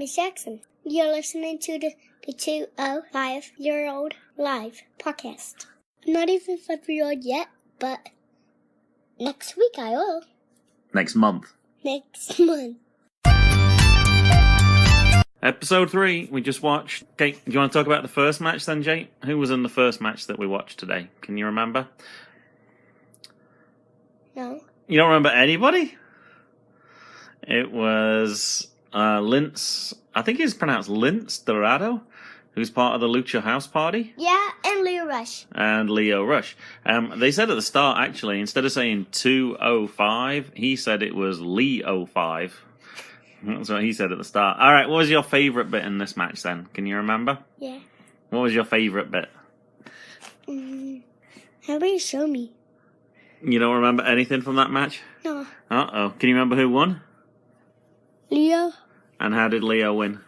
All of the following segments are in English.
is Jackson. You're listening to the 205yearold live podcast. I'm not even 5-year-old yet, but next week I will. Next month. Next month. Episode 3, we just watched. Okay, do you want to talk about the first match then, Jay? Who was in the first match that we watched today? Can you remember? No. You don't remember anybody? It was Lince. I think it's pronounced Lince Dorado, who's part of the Lucha House Party. Yeah, and Leo Rush. And Leo Rush. They said at the start, actually, instead of saying 205, he said it was Leo 5. That's what he said at the start. All right, what was your favourite bit in this match then? Can you remember? Yeah. What was your favourite bit? How about you show me? You don't remember anything from that match? No. Uh-oh. Can you remember who won? Leo. And how did Leo win?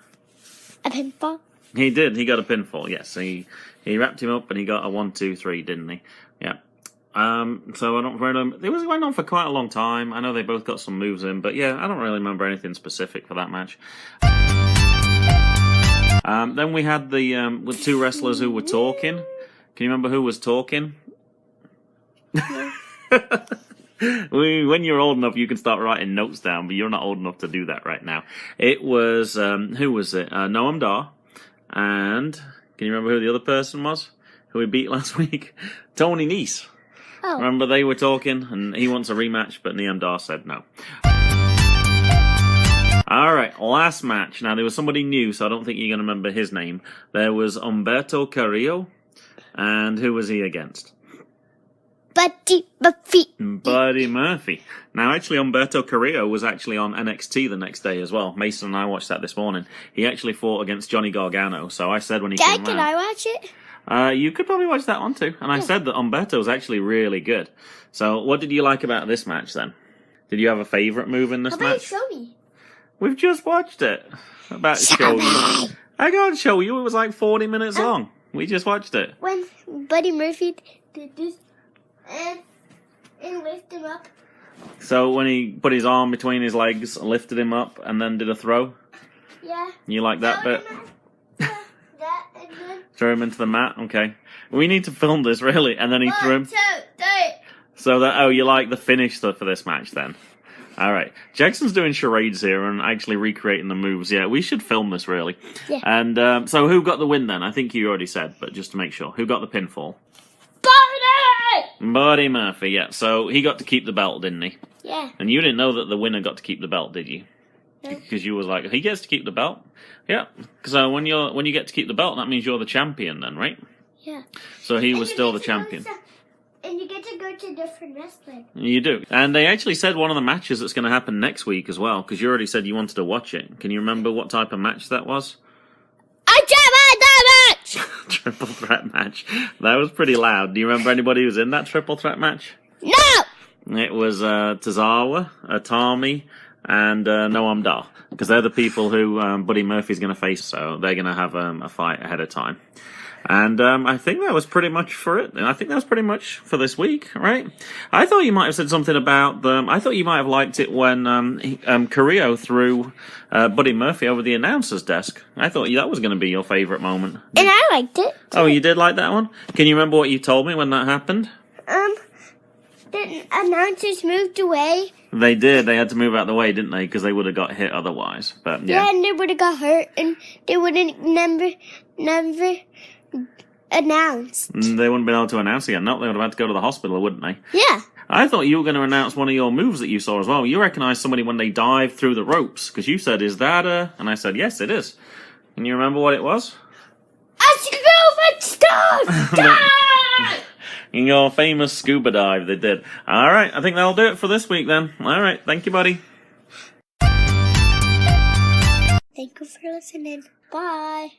A pinfall. He did. He got a pinfall, yes. He wrapped him up and he got a 1-2-3, didn't he? Yeah. So I don't really. It was going on for quite a long time. I know they both got some moves in, but yeah, I don't really remember anything specific for that match. Then we had the with two wrestlers who were talking. Can you remember who was talking? When you're old enough, you can start writing notes down, but you're not old enough to do that right now. It was who was it? Noam Dar, and can you remember who the other person was? Who we beat last week? Tony Nese. Oh. Remember they were talking, and he wants a rematch, but Noam Dar said no. Alright, last match. Now, there was somebody new, so I don't think you're going to remember his name. There was Humberto Carrillo, and who was he against? Buddy Murphy. Buddy Murphy. Now, actually, Humberto Carrillo was actually on NXT the next day as well. Mason and I watched that this morning. He actually fought against Johnny Gargano, so I said when he came Can out... I watch it? You could probably watch that one too. And I said that Humberto was actually really good. So what did you like about this match then? Did you have a favourite move in this How about match? you show me? We've just watched it. About to show you. I can't show you. It was like 40 minutes long. We just watched it. When Buddy Murphy did this and lift him up. So when he put his arm between his legs, lifted him up, and then did a throw? Yeah. You like that bit? That and then... Throw him into the mat? Okay. We need to film this, really. And then he threw him. 1, 2, 3. So that, you like the finish for this match then? Alright. Jackson's doing charades here and actually recreating the moves. Yeah, we should film this, really. Yeah. And so who got the win then? I think you already said, but just to make sure. Who got the pinfall? Buddy Murphy, yeah. So he got to keep the belt, didn't he? Yeah. And you didn't know that the winner got to keep the belt, did you? No. Because you was like, he gets to keep the belt. Yeah. So when you get to keep the belt, that means you're the champion then, right? Yeah. So he was still the champion. And you get to go to different wrestling. You do. And they actually said one of the matches that's going to happen next week as well, because you already said you wanted to watch it. Can you remember what type of match that was? Triple threat match. That was pretty loud. Do you remember anybody who was in that triple threat match? No! It was Tozawa, Atami, and Noam Dar. Because they're the people who Buddy Murphy's going to face, so they're going to have a fight ahead of time. And I think that was pretty much for it. And I think that was pretty much for this week, right? I thought you might have said something about them. I thought you might have liked it when Carrillo threw Buddy Murphy over the announcer's desk. I thought that was going to be your favourite moment. And I liked it. Oh, you did like that one? Can you remember what you told me when that happened? The announcers moved away. They did. They had to move out of the way, didn't they? Because they would have got hit otherwise. But yeah, and they would have got hurt, and they wouldn't never announced. They wouldn't have been able to announce again. No, they would have had to go to the hospital, wouldn't they? Yeah. I thought you were going to announce one of your moves that you saw as well. You recognised somebody when they dived through the ropes, because you said, "Is that a?" And I said, "Yes, it is." Can you remember what it was? A scuba dive! In your famous scuba dive, they did. All right, I think that'll do it for this week then. All right, thank you, buddy. Thank you for listening. Bye.